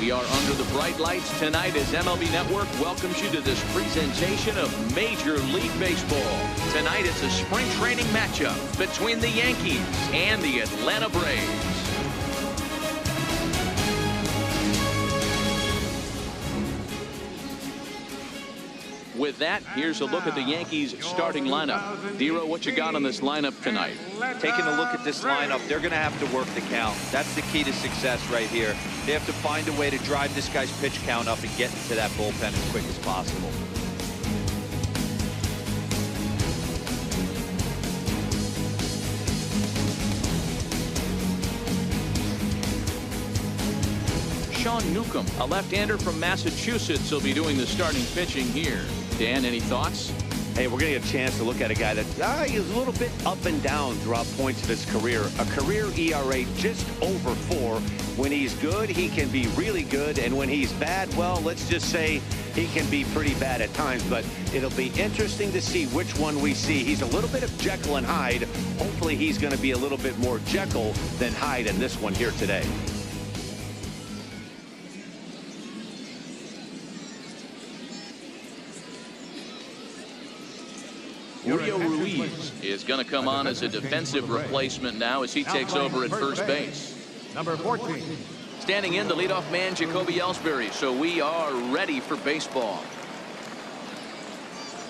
We are under the bright lights tonight as MLB Network welcomes you to this presentation of Major League Baseball. Tonight it's a spring training matchup between the Yankees and the Atlanta Braves. With that, here's a look at the Yankees starting lineup. Dero, what you got on this lineup tonight? Taking a look at this lineup, they're going to have to work the count. That's the key to success right here. They have to find a way to drive this guy's pitch count up and get into that bullpen as quick as possible. Sean Newcomb, a left-hander from Massachusetts, will be doing the starting pitching here. Dan, any thoughts? Hey, we're going to get a chance to look at a guy that he's a little bit up and down throughout points of his career. A career ERA just over 4. When he's good, he can be really good. And when he's bad, well, let's just say he can be pretty bad at times. But it'll be interesting to see which one we see. He's a little bit of Jekyll and Hyde. Hopefully he's going to be a little bit more Jekyll than Hyde in this one here today. Julio Ruiz is going to come on as a defensive replacement now as he takes over at first base. Number 14. Standing in, the leadoff man, Jacoby Ellsbury. So we are ready for baseball.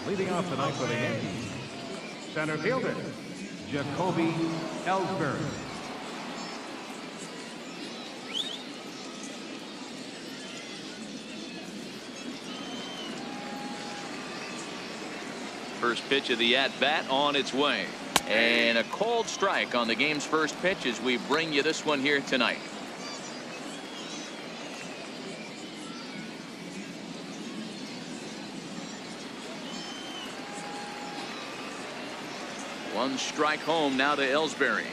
Leading off tonight for the Yankees, center fielder, Jacoby Ellsbury. First pitch of the at-bat on its way. And a cold strike on the game's first pitch as we bring you this one here tonight. One strike home now to Ellsbury.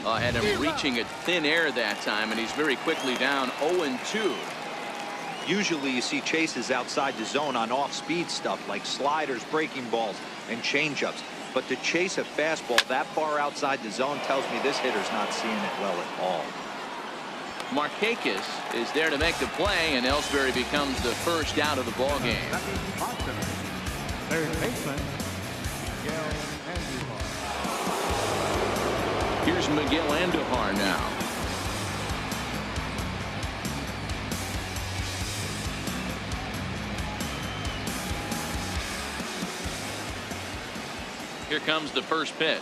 Had him reaching at thin air that time, and he's very quickly down 0-2. Usually you see chases outside the zone on off-speed stuff like sliders, breaking balls, and changeups. But to chase a fastball that far outside the zone tells me this hitter's not seeing it well at all. Markakis is there to make the play, and Ellsbury becomes the first out of the ball game. Third baseman, Miguel Andujar. Here's Miguel Andujar now. Here comes the first pitch.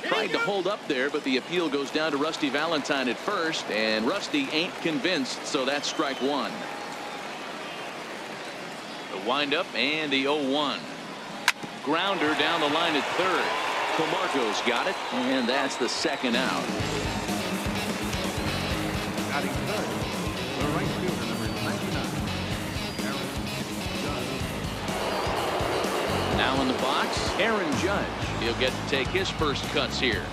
Tried to hold up there, but the appeal goes down to Rusty Valentine at first, and Rusty ain't convinced, so that's strike one. The windup and the 0-1. Grounder down the line at third. Camargo's got it, and that's the second out. Batting third, the right fielder, number 99. Now in the box, Aaron Judge. He'll get to take his first cuts here.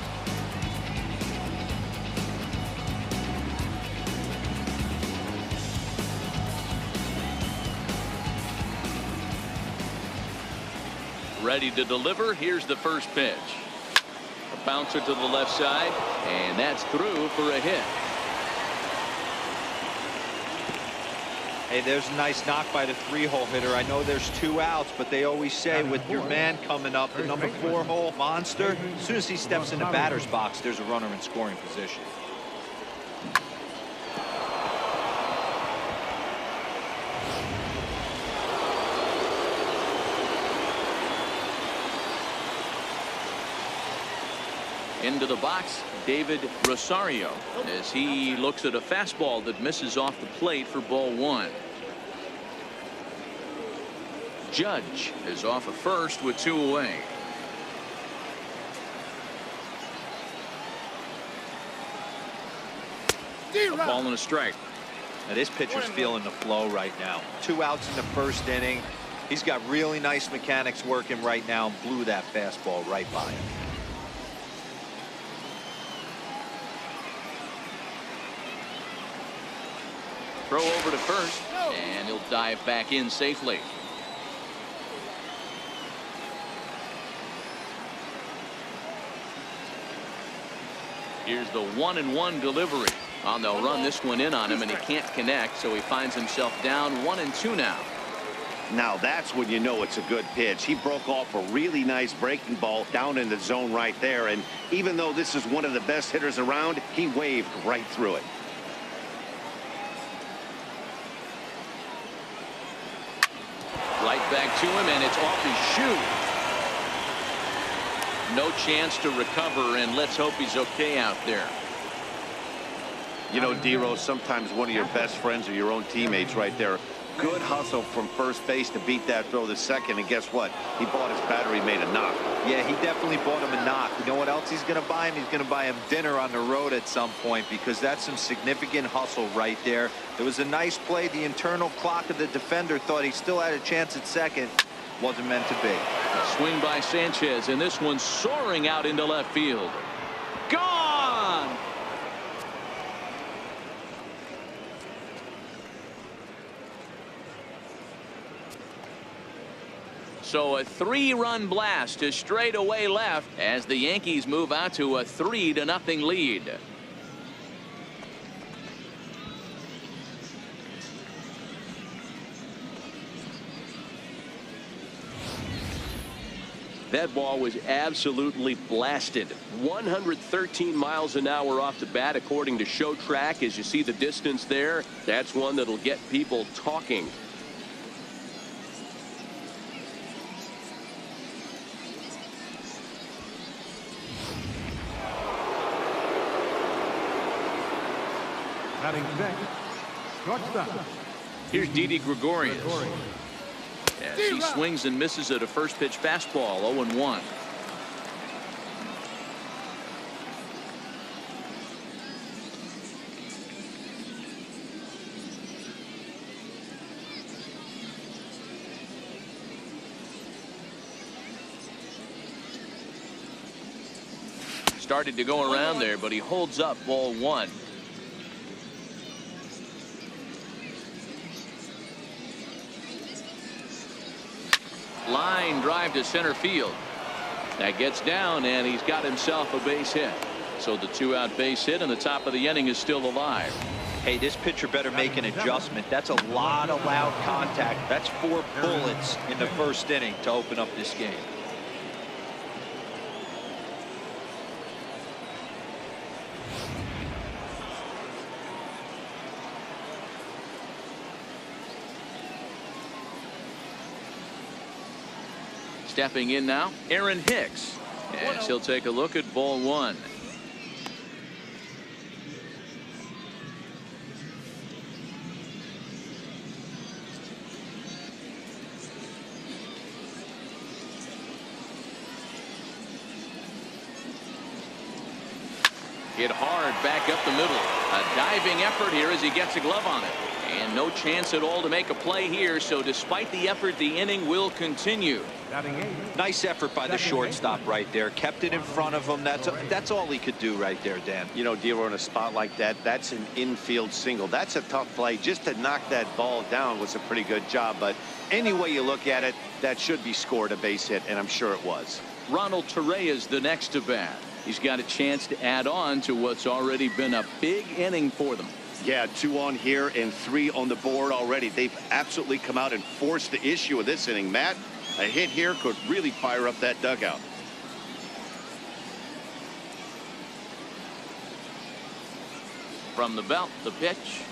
Ready to deliver. Here's the first pitch. A bouncer to the left side, and that's through for a hit. Hey, there's a nice knock by the 3-hole hitter. I know there's 2 outs, but they always say with your man coming up, the number 4-hole monster, as soon as he steps in the batter's box, there's a runner in scoring position. Into the box, David Rosario, as he looks at a fastball that misses off the plate for ball 1. Judge is off at first with 2 away. A ball and a strike. Now this pitcher's feeling the flow right now. 2 outs in the first inning. He's got really nice mechanics working right now and blew that fastball right by him. Throw over to first, and he'll dive back in safely. Here's the 1-1 delivery. They'll run this one in on him, and he can't connect, so he finds himself down 1-2 now. Now that's when you know it's a good pitch. He broke off a really nice breaking ball down in the zone right there, and even though this is one of the best hitters around, he waved right through it. Right back to him, and it's off his shoe. No chance to recover, and let's hope he's okay out there. You know, D-Rose, sometimes one of your best friends are your own teammates right there. Good hustle from first base to beat that throw to second, and guess what? He bought his battery made a knock. Yeah, he definitely bought him a knock. You know what else he's going to buy him? He's going to buy him dinner on the road at some point, because that's some significant hustle right there. It was a nice play. The internal clock of the defender thought he still had a chance at second. Wasn't meant to be. A swing by Sanchez, and this one's soaring out into left field. Gone! So a 3-run blast to straightaway left as the Yankees move out to a 3-0 lead. That ball was absolutely blasted. 113 miles an hour off the bat, according to Show Track. As you see the distance there, that's one that'll get people talking. Batting sixth, shortstop. Here's Didi Gregorius. As he swings and misses at a first pitch fastball. 0-1. Started to go around there, but he holds up. Ball 1. Line drive to center field. That gets down, and he's got himself a base hit. So the 2-out base hit, and the top of the inning is still alive. Hey, this pitcher better make an adjustment. That's a lot of loud contact. That's 4 bullets in the first inning to open up this game. Stepping in now, Aaron Hicks, as he'll take a look at ball 1. Hit hard back up the middle. A diving effort here as he gets a glove on it. And no chance at all to make a play here, so despite the effort, the inning will continue. Nice effort by the shortstop right there. Kept it in front of him. That's all he could do right there, Dan. You know, D-Row, in a spot like that, that's an infield single. That's a tough play. Just to knock that ball down was a pretty good job, but any way you look at it, that should be scored a base hit, and I'm sure it was. Ronald Torrey is the next to bat. He's got a chance to add on to what's already been a big inning for them. Yeah, 2 on here and 3 on the board already. They've absolutely come out and forced the issue of this inning. Matt, a hit here could really fire up that dugout. From the belt, the pitch.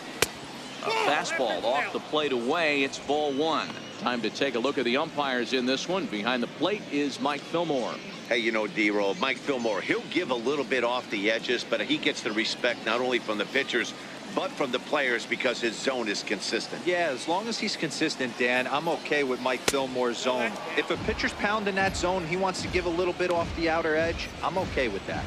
A fastball off the plate away. It's ball 1. Time to take a look at the umpires in this one. Behind the plate is Mike Fillmore. Hey, you know, D-Roll, Mike Fillmore, he'll give a little bit off the edges, but he gets the respect not only from the pitchers, but from the players because his zone is consistent. Yeah, as long as he's consistent, Dan, I'm okay with Mike Fillmore's zone. If a pitcher's pounding that zone, he wants to give a little bit off the outer edge, I'm okay with that.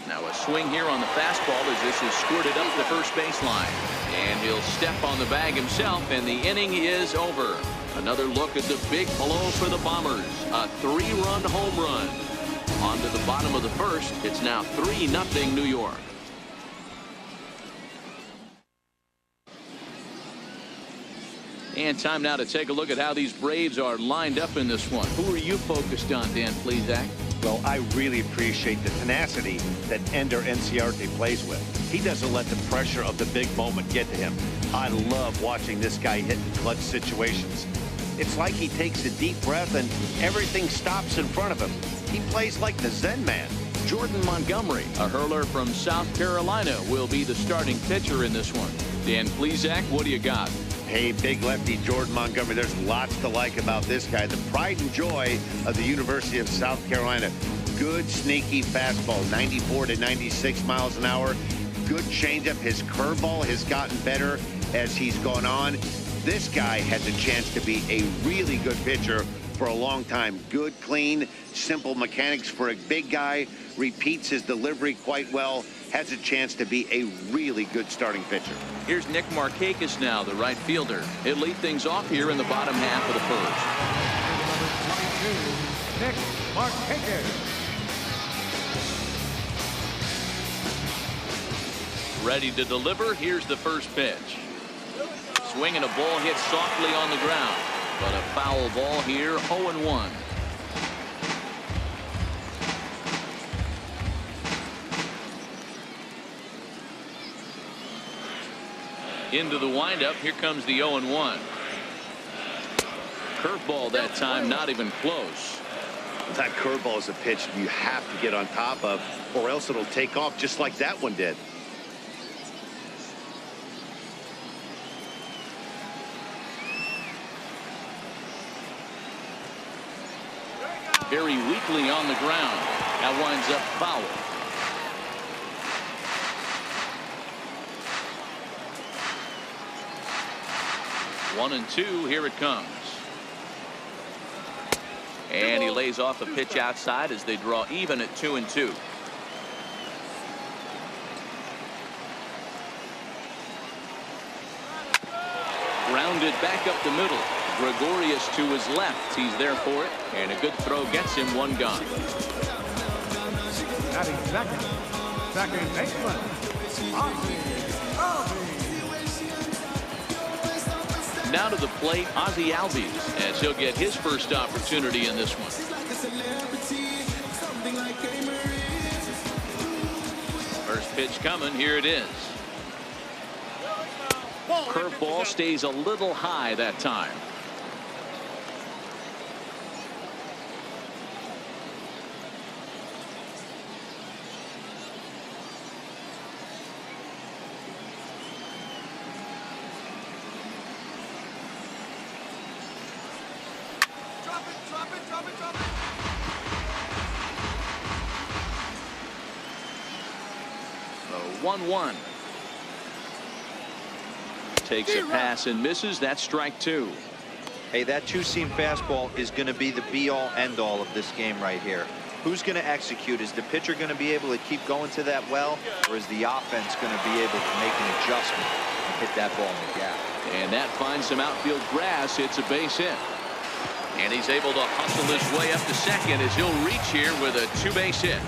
Now a swing here on the fastball as this is squirted up the first baseline. And he'll step on the bag himself, and the inning is over. Another look at the big blow for the Bombers. A 3-run home run. On to the bottom of the first. It's now 3-0 New York. And time now to take a look at how these Braves are lined up in this one. Who are you focused on, Dan Plesac? Well, I really appreciate the tenacity that Ender Inciarte plays with. He doesn't let the pressure of the big moment get to him. I love watching this guy hit in clutch situations. It's like he takes a deep breath and everything stops in front of him. He plays like the Zen man. Jordan Montgomery, a hurler from South Carolina, will be the starting pitcher in this one. Dan Plesac, what do you got? Hey, big lefty Jordan Montgomery. There's lots to like about this guy. The pride and joy of the University of South Carolina. Good, sneaky fastball, 94 to 96 miles an hour. Good changeup. His curveball has gotten better as he's gone on. This guy has a chance to be a really good pitcher for a long time. Good, clean, simple mechanics for a big guy. Repeats his delivery quite well. Has a chance to be a really good starting pitcher. Here's Nick Markakis now, the right fielder. He'll lead things off here in the bottom half of the first. Nick Markakis. Ready to deliver. Here's the first pitch. Swinging a ball hit softly on the ground, but a foul ball here. 0-1. Into the windup. Here comes the 0-1. Curveball that time, not even close. That curveball is a pitch you have to get on top of, or else it'll take off just like that one did. Very weakly on the ground. That winds up foul. One and two. Here it comes. And he lays off a pitch outside as they draw even at 2-2. Grounded back up the middle. Gregorius to his left. He's there for it. And a good throw gets him one gone. Batting second baseman. Now to the plate, Ozzie Albies, as he'll get his first opportunity in this one. First pitch coming. Here it is. Curveball stays a little high that time. Drop it. 1-1. Takes a pass and misses. That's strike two. Hey, that two-seam fastball is going to be the be-all, end-all of this game right here. Who's going to execute? Is the pitcher going to be able to keep going to that well, or is the offense going to be able to make an adjustment and hit that ball in the gap? And that finds some outfield grass. It's a base hit. And he's able to hustle his way up to second as he'll reach here with a two-base hit.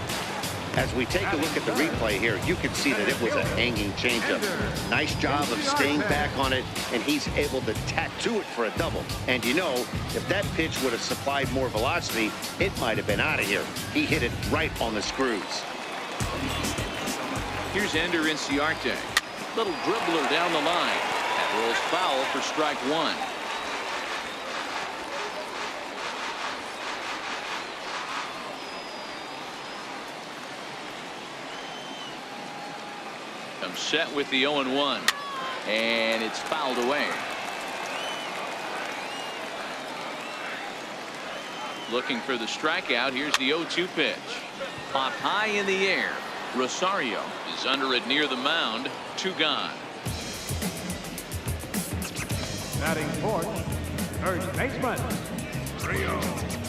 As we take a look at the replay here, you can see that it was a hanging changeup. Nice job of staying back on it, and he's able to tattoo it for a double. And you know, if that pitch would have supplied more velocity, it might have been out of here. He hit it right on the screws. Here's Ender Inciarte. Little dribbler down the line. That rolls foul for strike one. Comes set with the 0-1. And it's fouled away. Looking for the strikeout. Here's the 0-2 pitch. Popped high in the air. Rosario is under it near the mound. Two gone. Batting fourth, third baseman, Rio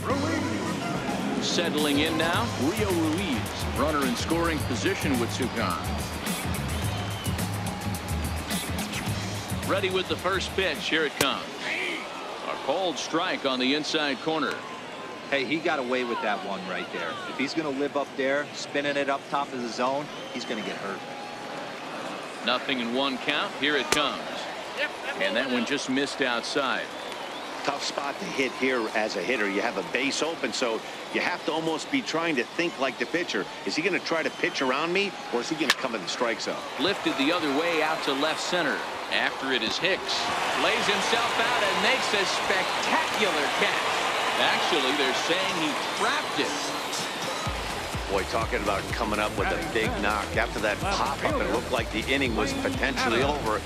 Ruiz. Settling in now, Rio Ruiz. Runner in scoring position with two gone. Ready with the first pitch. Here it comes. A called strike on the inside corner. Hey, he got away with that one right there. If he's going to live up there, spinning it up top of the zone, he's going to get hurt. Nothing in one count. Here it comes. And that one just missed outside. Tough spot to hit here as a hitter. You have a base open, so you have to almost be trying to think like the pitcher. Is he going to try to pitch around me, or is he going to come in the strike zone? Lifted the other way out to left center. After it is Hicks. Lays himself out and makes a spectacular catch. Actually, they're saying he trapped it. Boy, talking about coming up with a big knock. After that pop-up, it looked like the inning was potentially over.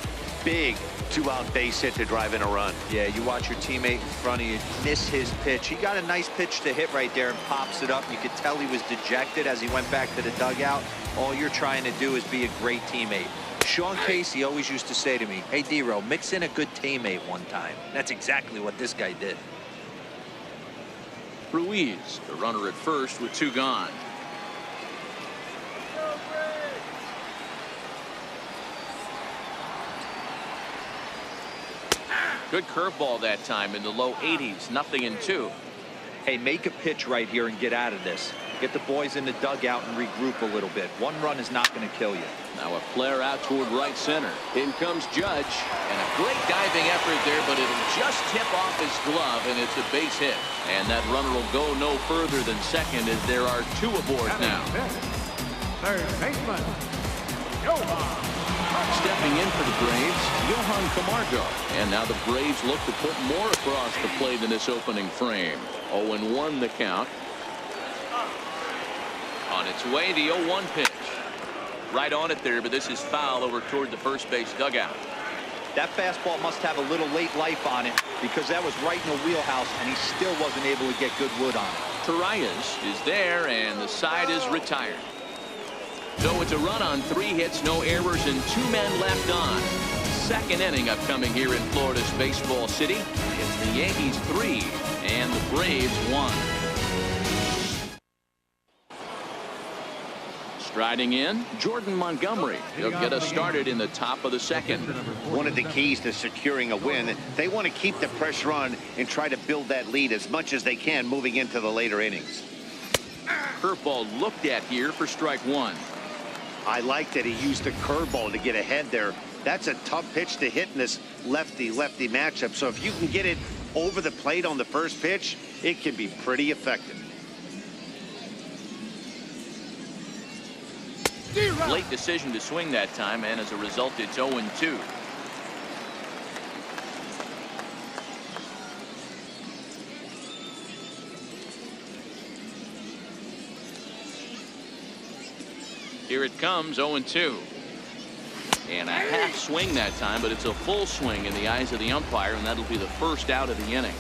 Big two-out base hit to drive in a run. Yeah, you watch your teammate in front of you miss his pitch. He got a nice pitch to hit right there and pops it up. You could tell he was dejected as he went back to the dugout. All you're trying to do is be a great teammate. Sean Casey always used to say to me, hey, D-Row, mix in a good teammate one time. That's exactly what this guy did. Ruiz, the runner at first with 2 gone. Good curveball that time in the low 80s. 0-2. Hey, make a pitch right here and get out of this. Get the boys in the dugout and regroup a little bit. One run is not going to kill you. Now a flare out toward right center. In comes Judge. And a great diving effort there, but it'll just tip off his glove, and it's a base hit. And that runner will go no further than second as there are 2 aboard now. Third baseman, Johan. Stepping in for the Braves, Johan Camargo. And now the Braves look to put more across the plate in this opening frame. 0-1 the count. On its way, the 0-1 pitch. Right on it there, but this is foul over toward the first base dugout. That fastball must have a little late life on it because that was right in the wheelhouse, and he still wasn't able to get good wood on it. Torreyes is there, and the side is retired. So it's a run on 3 hits, no errors, and 2 men left on. Second inning upcoming here in Florida's Baseball City. It's the Yankees 3 and the Braves 1. Striding in, Jordan Montgomery. He'll get us started in the top of the second. One of the keys to securing a win, they want to keep the pressure on and try to build that lead as much as they can moving into the later innings. Curveball looked at here for strike 1. I like that he used the curveball to get ahead there. That's a tough pitch to hit in this lefty-lefty matchup. So if you can get it over the plate on the first pitch, it can be pretty effective. Late decision to swing that time, and as a result, it's 0-2. Here it comes, 0-2. And a half swing that time, but it's a full swing in the eyes of the umpire, and that'll be the first out of the inning.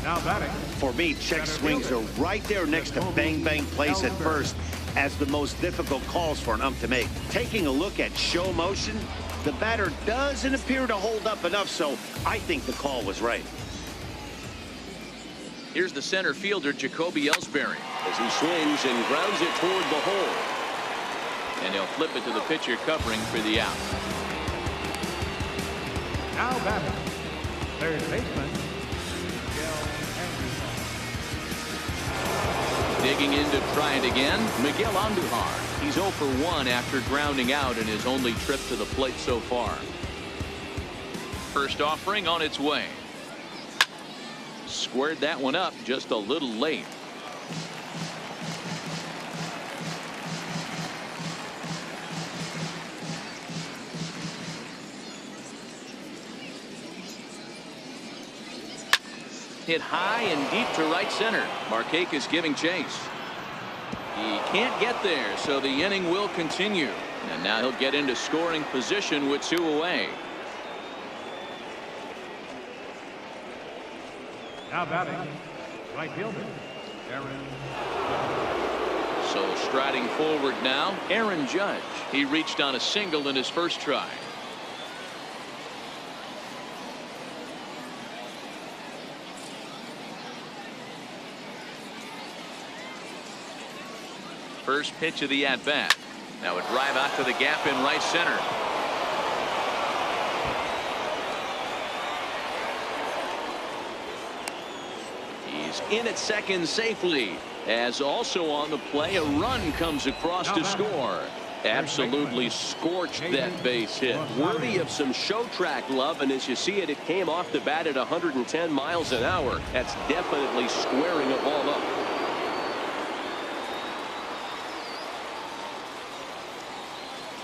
Now batting. For me, check swings are right there next to bang-bang plays at first as the most difficult calls for an ump to make. Taking a look at show motion, the batter doesn't appear to hold up enough, so I think the call was right. Here's the center fielder, Jacoby Ellsbury, as he swings and grounds it toward the hole. And he'll flip it to the pitcher covering for the out. Now batting. Third baseman, Digging in to try it again, Miguel Andujar. He's 0 for 1 after grounding out in his only trip to the plate so far. First offering on its way. Squared that one up just a little late. Hit high and deep to right center. Markakis giving chase. He can't get there, so the inning will continue. And now he'll get into scoring position with 2 away. now batting. Right fielder, Aaron. So striding forward now, Aaron Judge. He reached on a single in his first try. First pitch of the at-bat. Now a drive out to the gap in right center. He's in at second safely, as also on the play a run comes across to score. Absolutely scorched that base hit. Worthy of some show track love, and as you see it, it came off the bat at 110 miles an hour. That's definitely squaring a ball up.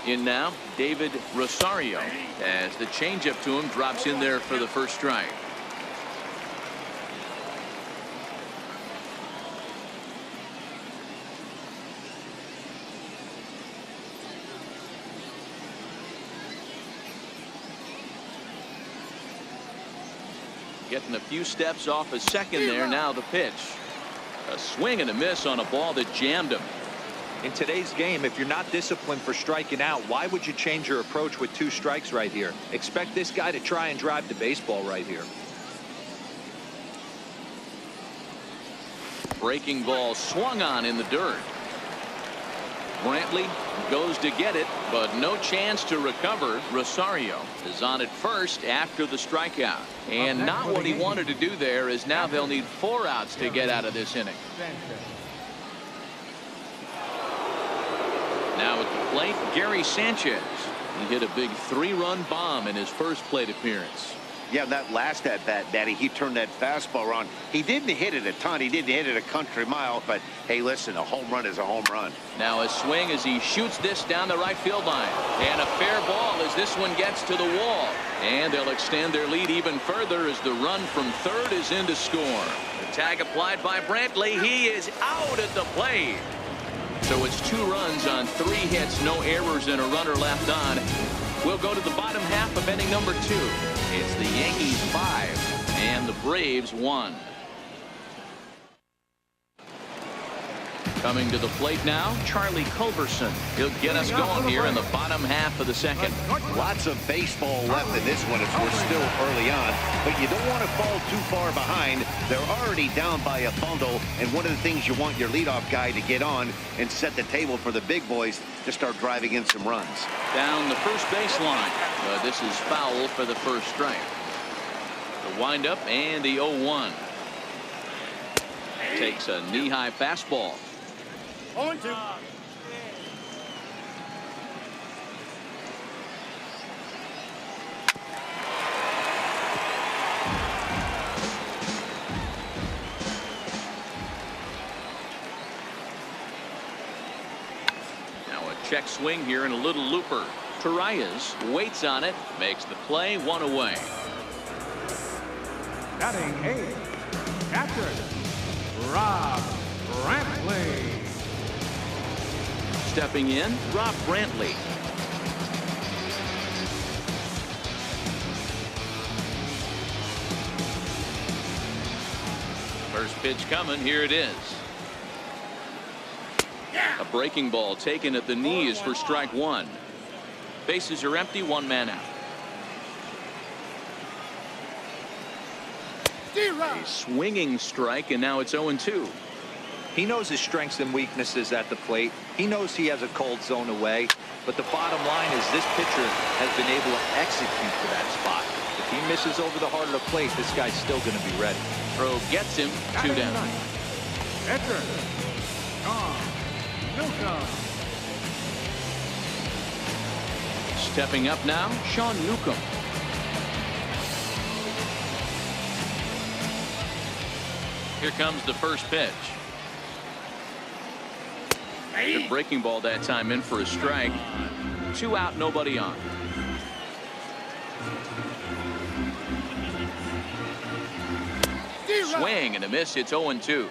In now, David Rosario, as the changeup to him drops in there for the first strike. Getting a few steps off a second there. Now the pitch. A swing and a miss on a ball that jammed him. In today's game, if you're not disciplined for striking out, why would you change your approach with 2 strikes right here? Expect this guy to try and drive the baseball right here. Breaking ball swung on in the dirt. Brantley goes to get it, but no chance to recover. Rosario is on at first after the strikeout. And not what he wanted to do there, as now they'll need 4 outs to get out of this inning. Now at the plate, Gary Sanchez. He hit a big 3-run bomb in his first plate appearance. Yeah, that last at bat, Daddy, he turned that fastball around. He didn't hit it a ton. He didn't hit it a country mile. But, hey, listen, a home run is a home run. Now a swing as he shoots this down the right field line. And a fair ball as this one gets to the wall. And they'll extend their lead even further as the run from third is in to score. The tag applied by Brantley. He is out at the plate. So it's 2 runs on 3 hits, no errors, and a runner left on. We'll go to the bottom half of inning number 2. It's the Yankees 5 and the Braves 1. Coming to the plate now, Charlie Culberson. He'll get us going here in the bottom half of the second. Lots of baseball left in this one as we're still early on, but you don't want to fall too far behind. They're already down by a bundle, and one of the things you want your leadoff guy to get on and set the table for the big boys to start driving in some runs. Down the first baseline. This is foul for the first strike. The windup and the 0-1. Takes a knee-high fastball. 0-2. Now a check swing here and a little looper. Torreyes waits on it, makes the play, 1 away. Batting 8, Captain Rob Brantley. Stepping in, Rob Brantley. First pitch coming. Here it is. A breaking ball taken at the knees for strike 1. Bases are empty, 1 man out. A swinging strike, and now it's 0-2. He knows his strengths and weaknesses at the plate. He knows he has a cold zone away. But the bottom line is this pitcher has been able to execute to that spot. If he misses over the heart of the plate, this guy's still going to be ready. Throw gets him, 2 down. Veteran Sean Newcomb. Stepping up now, Sean Newcomb. Here comes the first pitch. Good breaking ball that time, in for a strike. 2 out, nobody on. Swing and a miss. It's 0-2.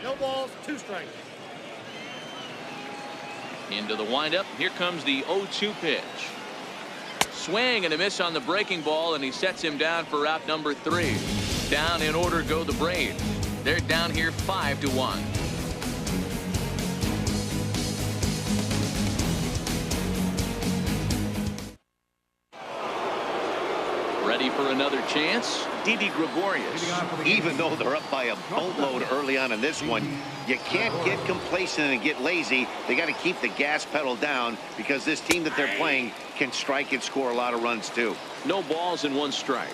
No balls, 2 strikes. Into the windup. Here comes the 0-2 pitch. Swing and a miss on the breaking ball, and he sets him down for out number 3. Down in order go the Braves. They're down here 5-1. Ready for another chance? Didi Gregorius. Even though they're up by a boatload early on in this one, you can't get complacent and get lazy. They got to keep the gas pedal down because this team that they're playing can strike and score a lot of runs too. No balls and 1 strike.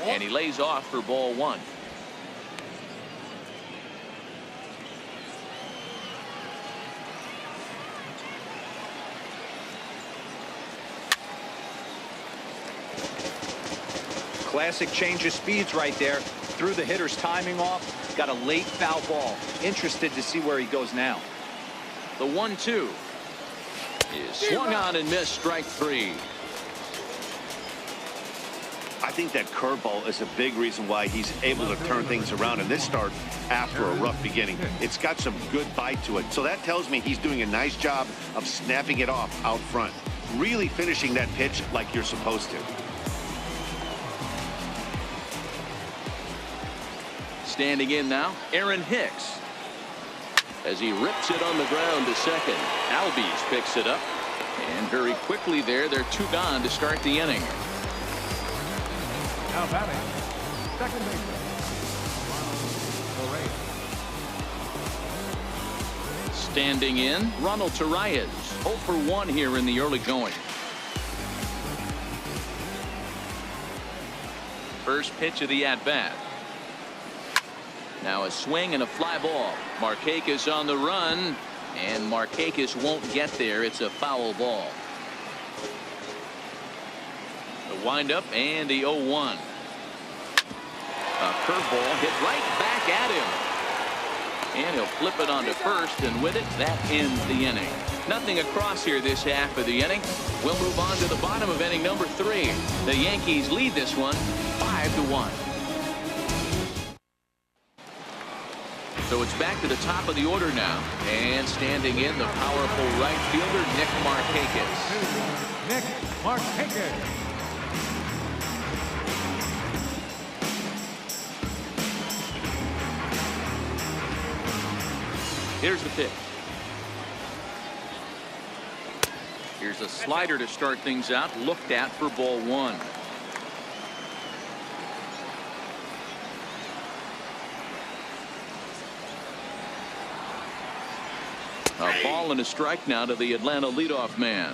And he lays off for ball one. Classic change of speeds right there. Threw the hitter's timing off. Got a late foul ball. Interested to see where he goes now. The 1-2 is swung on and missed. Strike three. I think that curveball is a big reason why he's able to turn things around in this start after a rough beginning. It's got some good bite to it. So that tells me he's doing a nice job of snapping it off out front. Really finishing that pitch like you're supposed to. Standing in now, Aaron Hicks. As he rips it on the ground to second. Albies picks it up. And very quickly there, they're two gone to start the inning. Now batting, second baseman. Standing in, Ronald Torreyes. 0 for 1 here in the early going. First pitch of the at-bat. Now a swing and a fly ball. Markakis on the run, and Markakis won't get there. It's a foul ball. The windup and the 0-1. A curveball hit right back at him. And he'll flip it onto first, and with it, that ends the inning. Nothing across here this half of the inning. We'll move on to the bottom of inning number 3. The Yankees lead this one 5-1. So it's back to the top of the order now. And standing in, the powerful right fielder, Nick Markakis. Nick Markakis. Here's the pitch. Here's a slider to start things out. Looked at for ball one. A ball and a strike now to the Atlanta leadoff man.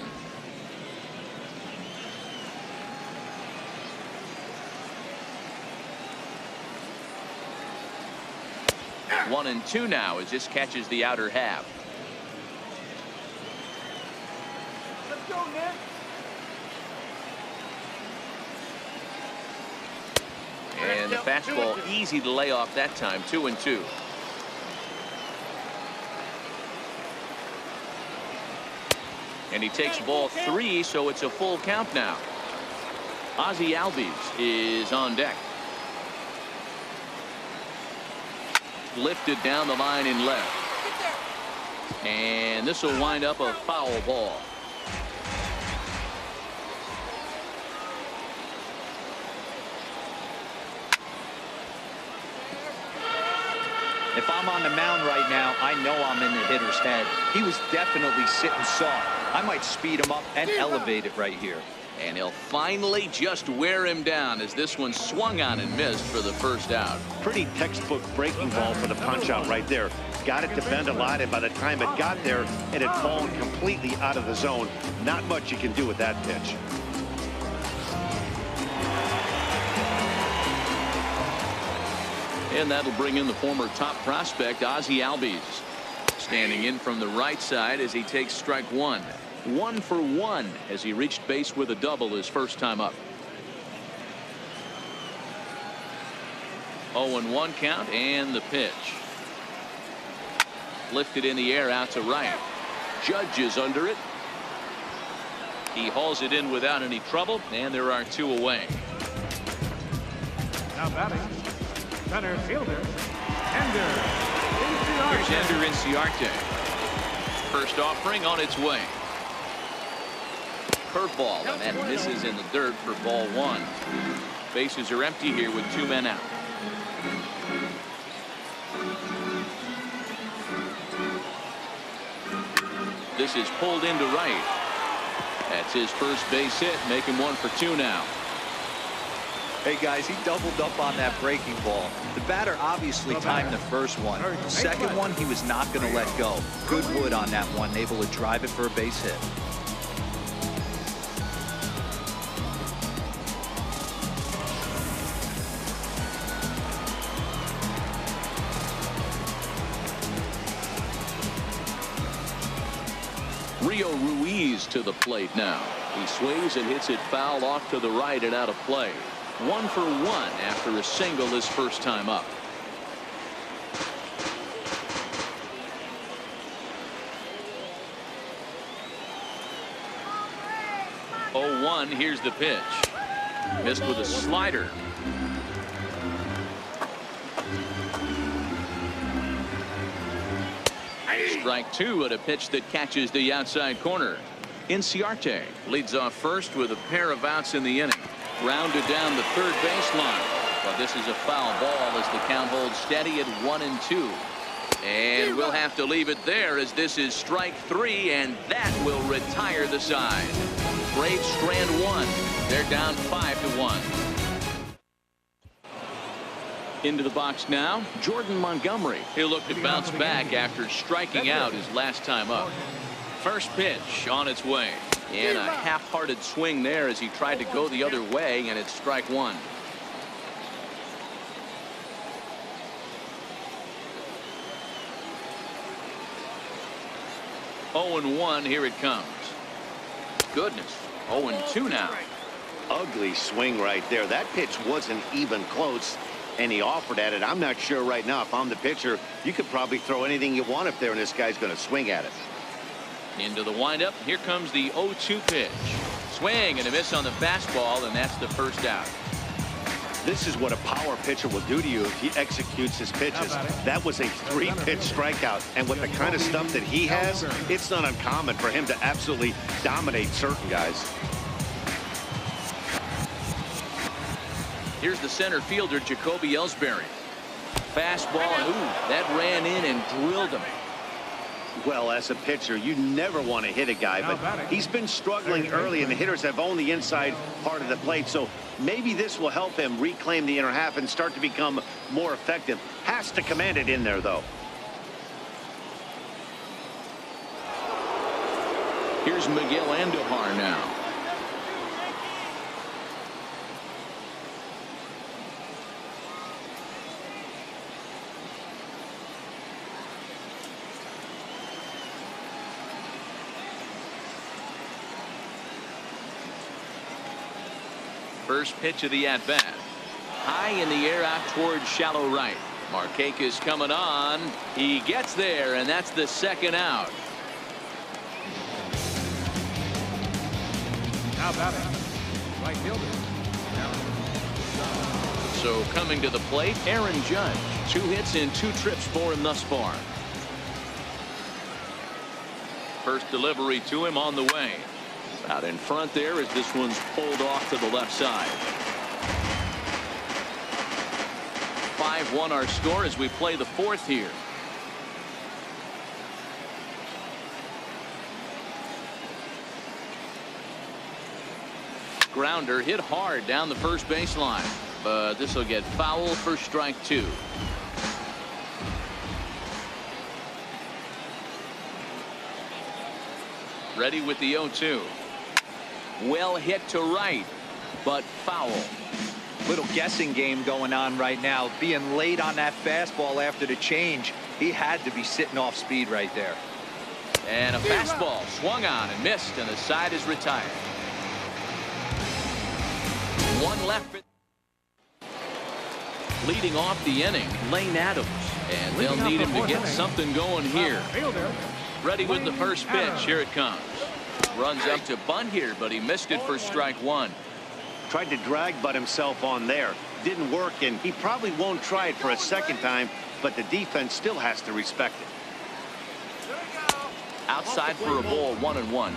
One and two now as this catches the outer half. Let's go, Nick. And the fastball easy to lay off that time. 2-2. And he takes ball 3, so it's a full count now. Ozzie Albies is on deck. Lifted down the line in left. And this will wind up a foul ball. If I'm on the mound right now, I know I'm in the hitter's head. He was definitely sitting soft. I might speed him up and elevate it right here. And he'll finally just wear him down as this one swung on and missed for the first out. Pretty textbook breaking ball for the punch out right there. Got it to bend a lot, and by the time it got there, it had fallen completely out of the zone. Not much you can do with that pitch. And that'll bring in the former top prospect, Ozzie Albies. Standing in from the right side as he takes strike one. 1 for 1 as he reached base with a double his first time up. 0-1 count and the pitch. Lifted in the air out to right. Judge is under it. He hauls it in without any trouble, and there are 2 away. Now batting, center fielder, Ender. Here's Ender Inciarte. First offering on its way. Curveball, and that misses in the dirt for ball 1. Bases are empty here with 2 men out. This is pulled into right. That's his first base hit, making 1 for 2 now. Hey guys, he doubled up on that breaking ball. The batter obviously timed the first one. The second one he was not going to let go. Good wood on that one, able to drive it for a base hit. Julio Ruiz to the plate now. He swings and hits it foul off to the right and out of play. 1 for 1 after a single his first time up. Oh, 1. Here's the pitch. Missed with a slider. Strike 2 at a pitch that catches the outside corner. Inciarte leads off first with a pair of outs in the inning. Rounded down the third baseline. But this is a foul ball as the count holds steady at 1-2. And we'll have to leave it there as this is strike 3, and that will retire the side. Braves strand 1. They're down 5-1. Into the box now, Jordan Montgomery. He'll look to bounce back after striking out his last time up. First pitch on its way. And a half-hearted swing there as he tried to go the other way, and it's strike 1. Oh, 0-1. Here it comes. Goodness. 0-2 now. Ugly swing right there. That pitch wasn't even close, and he offered at it. I'm not sure right now if I'm the pitcher. You could probably throw anything you want up there, and this guy's going to swing at it. Into the windup. Here comes the 0-2 pitch. Swing and a miss on the fastball, and that's the first out. This is what a power pitcher will do to you if he executes his pitches. That was a 3-pitch strikeout, and with the kind of stuff that he has, it's not uncommon for him to absolutely dominate certain guys. Here's the center fielder, Jacoby Ellsbury. Fastball, and that ran in and drilled him. Well, as a pitcher, you never want to hit a guy, but he's been struggling early, and the hitters have owned the inside part of the plate, so maybe this will help him reclaim the inner half and start to become more effective. Has to command it in there, though. Here's Miguel Andujar now. First pitch of the at-bat. High in the air out towards shallow right. Markakis coming on. He gets there, and that's the second out. Now batting, right fielder. So coming to the plate, Aaron Judge. 2 hits and 2 trips for him thus far. First delivery to him on the way. Out in front there as this one's pulled off to the left side. 5-1 our score as we play the 4th here. Grounder hit hard down the first baseline, but this will get foul for strike 2. Ready with the 0-2. Well hit to right, but foul. Little guessing game going on right now. Being late on that fastball after the change, he had to be sitting off speed right there. And a fastball swung on and missed, and the side is retired. 1 left. Leading off the inning, Lane Adams, and they'll need him to get something going here. Ready with the first pitch. Here it comes. Runs up to bunt here, but he missed it for strike 1. Tried to drag butt himself on there. Didn't work, and he probably won't try it for a second time, but the defense still has to respect it. Outside for a ball, 1-1.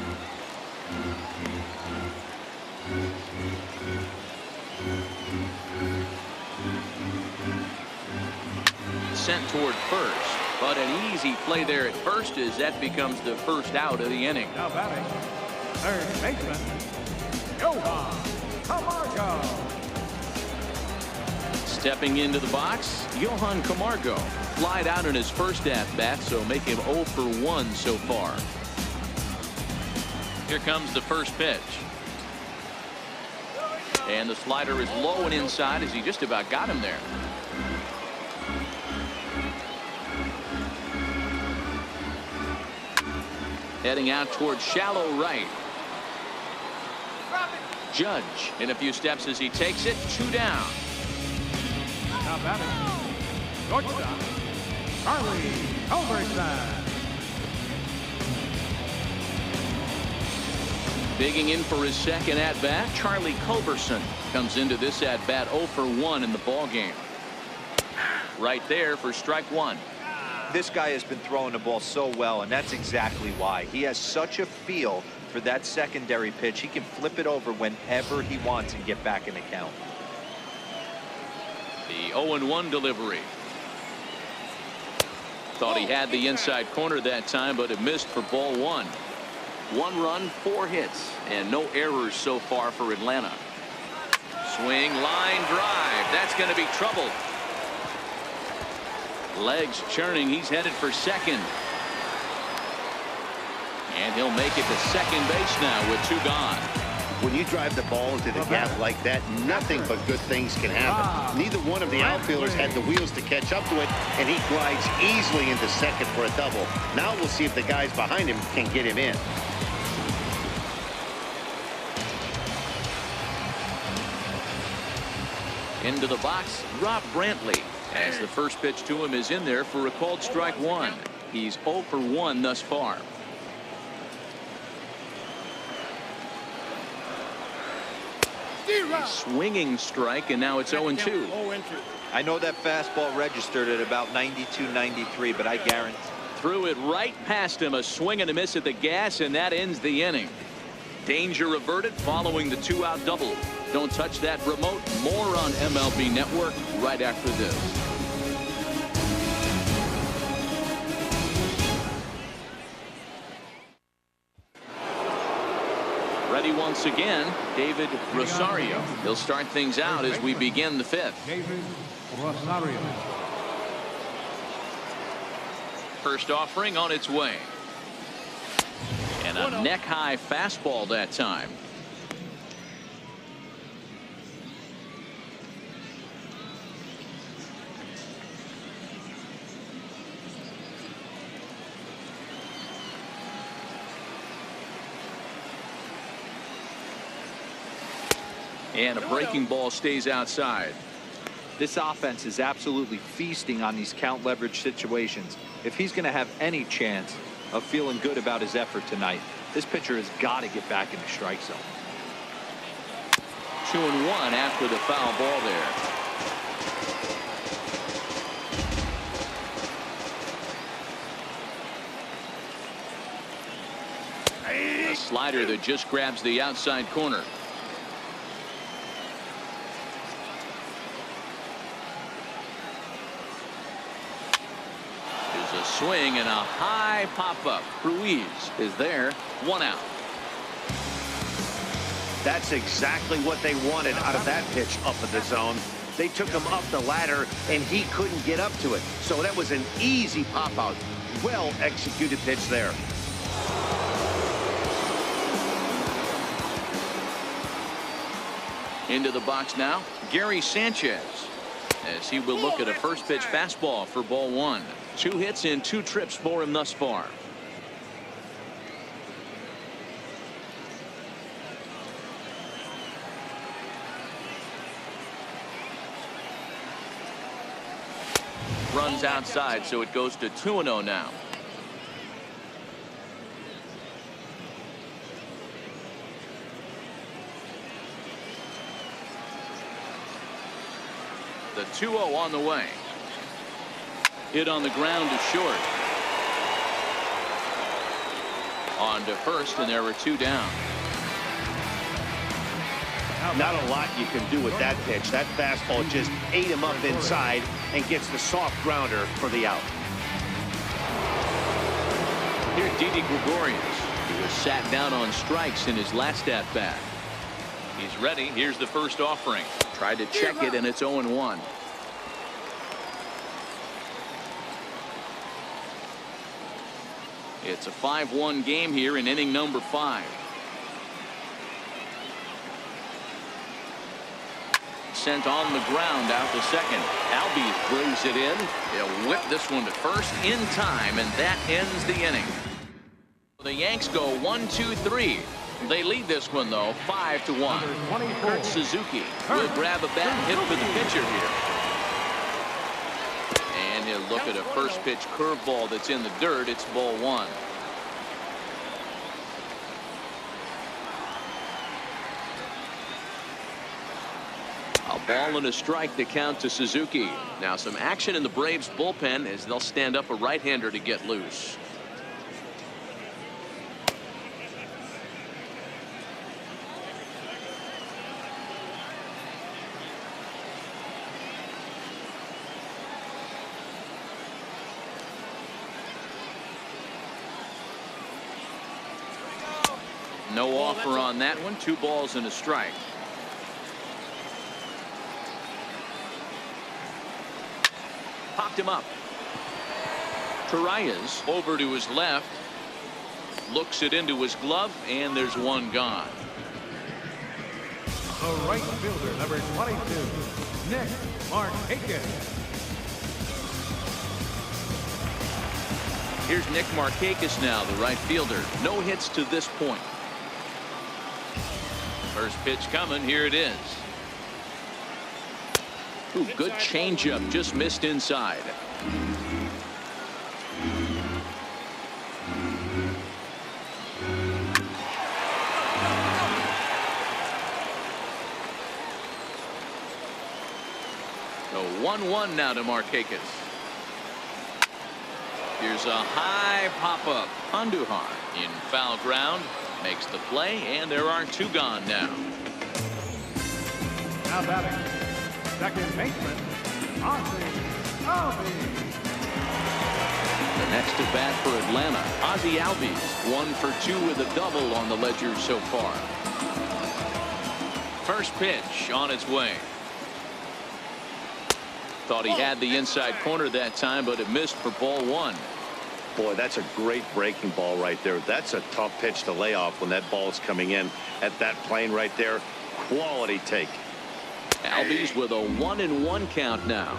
Sent toward first, but an easy play there at first as that becomes the first out of the inning. Now batting, third baseman, Johan Camargo. Stepping into the box, Johan Camargo. Flied out in his first at-bat, so make him 0 for 1 so far. Here comes the first pitch. And the slider is low and inside as he just about got him there. Heading out towards shallow right. Judge in a few steps as he takes it. 2 down. Now batting, shortstop, Charlie Culberson. Digging in for his second at-bat, Charlie Culberson comes into this at-bat 0 for 1 in the ballgame. Right there for strike 1. This guy has been throwing the ball so well, and that's exactly why. He has such a feel for that secondary pitch. He can flip it over whenever he wants and get back in the count. The 0-1 delivery. Thought he had the inside corner that time, but it missed for ball 1. 1 run, 4 hits, and no errors so far for Atlanta. Swing, line drive. That's going to be trouble. Legs churning. He's headed for second. And he'll make it to second base now with 2 gone. When you drive the ball into the gap like that, nothing but good things can happen. Neither one of the outfielders had the wheels to catch up to it, and he glides easily into second for a double. Now we'll see if the guys behind him can get him in. Into the box, Rob Brantley, as the first pitch to him is in there for a called strike 1. He's 0 for 1 thus far. A swinging strike, and now it's 0-2. I know that fastball registered at about 92, 93, but I guarantee. Threw it right past him, a swing and a miss at the gas, and that ends the inning. Danger averted following the 2-out double. Don't touch that remote. More on MLB Network right after this. Ready once again, David Rosario. He'll start things out as we begin the 5th. David Rosario. First offering on its way. And a neck-high fastball that time. And a breaking ball stays outside. This offense is absolutely feasting on these count leverage situations. If he's going to have any chance of feeling good about his effort tonight, this pitcher has got to get back in the strike zone. 2-1 after the foul ball there. A slider that just grabs the outside corner. A swing and a high pop-up. Ruiz is there. 1 out. That's exactly what they wanted out of that pitch up in the zone. They took him up the ladder, and he couldn't get up to it. So that was an easy pop-out. Well-executed pitch there. Into the box now, Gary Sanchez, as he will look at a first pitch fastball for ball 1. 2 hits in 2 trips for him thus far. Runs outside, so it goes to 2-0 now. The 2-0 on the way. Hit on the ground to short. On to first, and there were 2 down. Not a lot you can do with that pitch. That fastball just ate him up inside and gets the soft grounder for the out. Here's Didi Gregorius, who was sat down on strikes in his last at-bat. He's ready. Here's the first offering. Tried to check it, and it's 0-1. It's a 5-1 game here in inning number 5. Sent on the ground out to second. Albies brings it in. He'll whip this one to first in time, and that ends the inning. The Yanks go 1-2-3. They lead this one, though, 5-1. Kurt Suzuki will grab a bat and hit for the pitcher here. And he'll look at a first pitch curveball that's in the dirt. It's ball one. A ball and a strike to count to Suzuki. Now some action in the Braves bullpen as they'll stand up a right-hander to get loose. No offer on that one. 2 balls and a strike. Popped him up. Torreyes over to his left. Looks it into his glove, and there's one gone. The right fielder, number 22, Nick Markakis. Here's Nick Markakis now, the right fielder. No hits to this point. First pitch coming. Here it is. Ooh, good changeup, just missed inside. So 1-1 now to Markakis. Here's a high pop-up. Andujar in foul ground makes the play, and there are 2 gone now. Now batting, second baseman, Ozzie Albies. The next at bat for Atlanta, Ozzie Albies, 1 for 2 with a double on the ledger so far. First pitch on its way. Thought he had the inside corner that time, but it missed for ball 1. Boy, that's a great breaking ball right there. That's a tough pitch to lay off when that ball is coming in at that plane right there. Quality take. Albies with a 1-1 count now.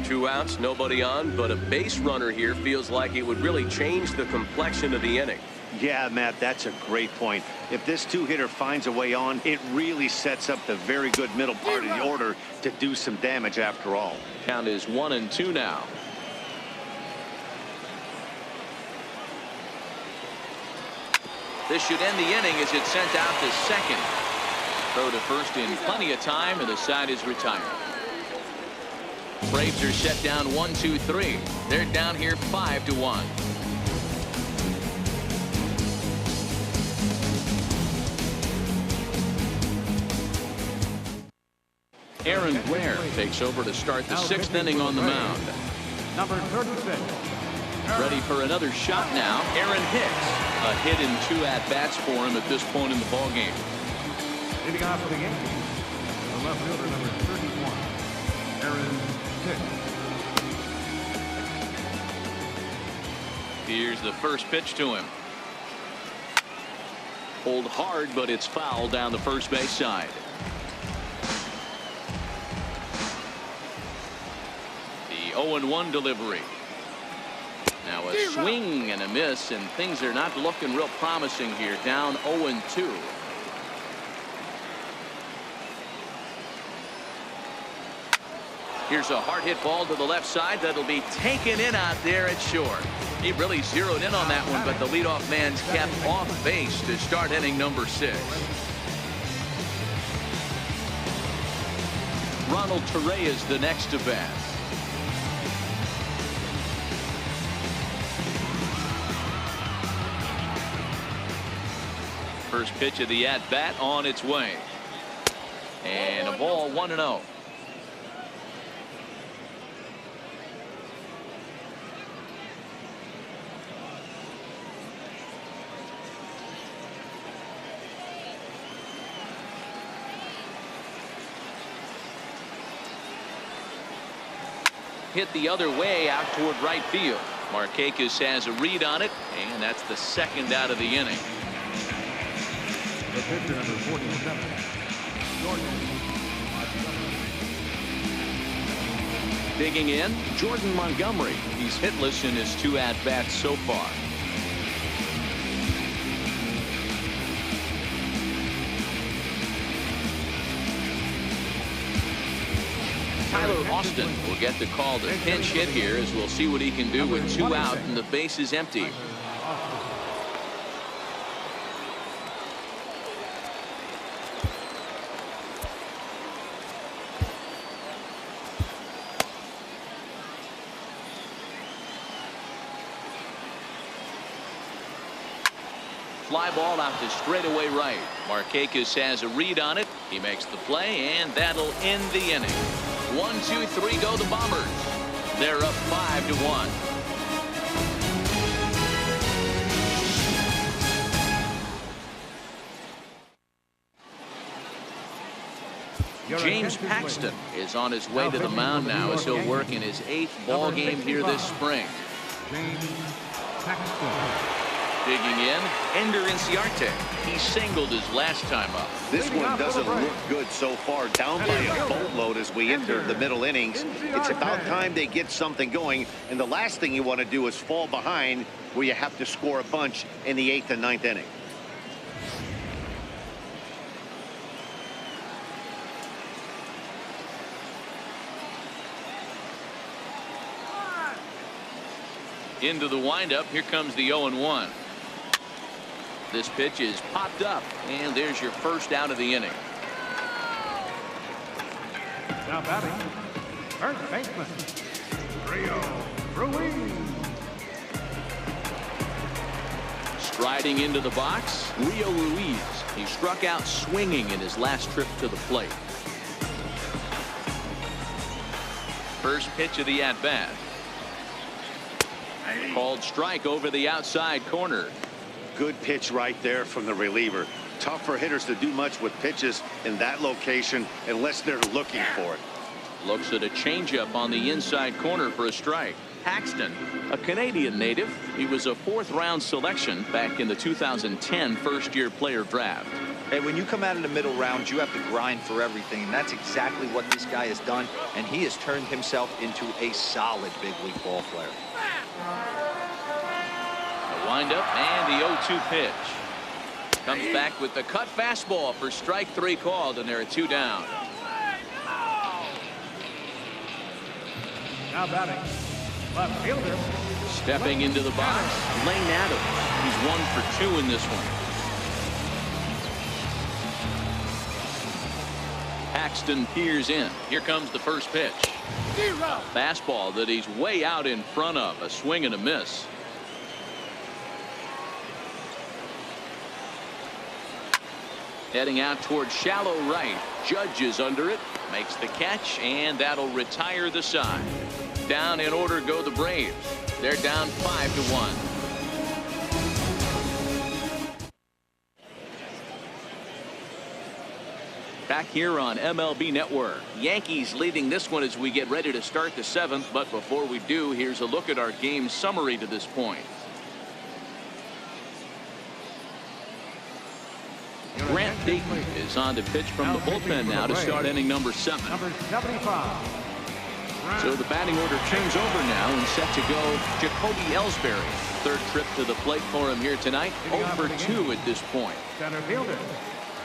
2 outs, nobody on, but a base runner here feels like it would really change the complexion of the inning. Yeah, Matt, that's a great point. If this 2-hitter finds a way on, it really sets up the very good middle part of the order to do some damage after all. Count is 1-2 now. This should end the inning as it's sent out to second. Throw to first in plenty of time, and the side is retired. Braves are set down 1-2-3. They're down here 5-1. Aaron Blair takes over to start the 6th inning on the mound. Number 36. Ready for another shot now. Aaron Hicks. A hit in 2 at-bats for him at this point in the ballgame. Leading off for the Yankees, the left fielder, number 31, Aaron Hicks. Here's the first pitch to him. Pulled hard, but it's foul down the first base side. The 0-1 delivery. Now a swing and a miss, and things are not looking real promising here. Down 0-2. Here's a hard hit ball to the left side that'll be taken in out there at short. He really zeroed in on that one, but the leadoff man's kept off base to start inning number 6. Ronald Torreyes the next to bat. First pitch of the at-bat on its way. And a ball 1-0. Hit the other way out toward right field. Markakis has a read on it, and that's the 2nd out of the inning. The pitcher, number 47, Jordan. Digging in, Jordan Montgomery. He's hitless in his 2 at-bats so far. Tyler Austin will get the call to pinch hit here, as we'll see what he can do with 2 out and the base is empty. Fly ball out to straightaway right. Markakis has a read on it. He makes the play, and that'll end the inning. 1, 2, 3 go the Bombers. They're up 5-1. James Paxton is on his way to the mound now, as he'll work in his 8th ball game here this spring. James Paxton. Digging in, Ender Inciarte. He singled his last time up. This one doesn't look good so far. Down by a boatload as we enter the middle innings. It's about time they get something going. And the last thing you want to do is fall behind where you have to score a bunch in the 8th and 9th inning. Into the windup. Here comes the 0-1. This pitch is popped up, and there's your first out of the inning. Now batting, first baseman, Rio Ruiz. Striding into the box, Rio Ruiz. He struck out swinging in his last trip to the plate. First pitch of the at-bat. Called strike over the outside corner. Good pitch right there from the reliever. Tough for hitters to do much with pitches in that location unless they're looking for it. Looks at a changeup on the inside corner for a strike. Paxton, a Canadian native. He was a 4th-round selection back in the 2010 first-year player draft. Hey, when you come out in the middle rounds, you have to grind for everything, and that's exactly what this guy has done, and he has turned himself into a solid big league ball player. The windup and the 0-2 pitch. Comes back with the cut fastball for strike 3 called, and there are 2 down. Now batting, left fielder. Stepping into the box, Lane Adams. He's 1 for 2 in this one. Paxton peers in. Here comes the first pitch. Fastball that he's way out in front of. A swing and a miss. Heading out towards shallow right. Judge is under it. Makes the catch, and that'll retire the side. Down in order go the Braves. They're down 5-1. Back here on MLB Network. Yankees leading this one as we get ready to start the 7th. But before we do, here's a look at our game summary to this point. Grant Dayton is on to pitch from the bullpen now to start inning number 7. Number 75. So the batting order turns over now and set to go Jacoby Ellsbury. 3rd trip to the plate for him here tonight. 0 for 2 at this point. Center fielder,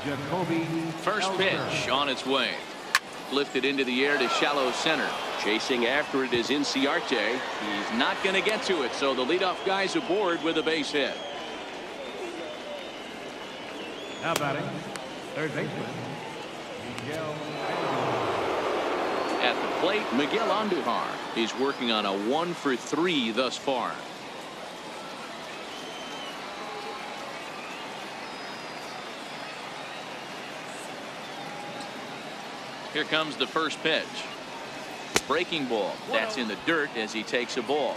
Jacoby. First pitch on its way. Lifted into the air to shallow center. Chasing after it is Inciarte. He's not going to get to it, so the leadoff guy's aboard with a base hit. Now batting, third baseman, Miguel. At the plate, Miguel Andujar. He's working on a 1 for 3 thus far. Here comes the first pitch. Breaking ball. That's in the dirt as he takes a ball.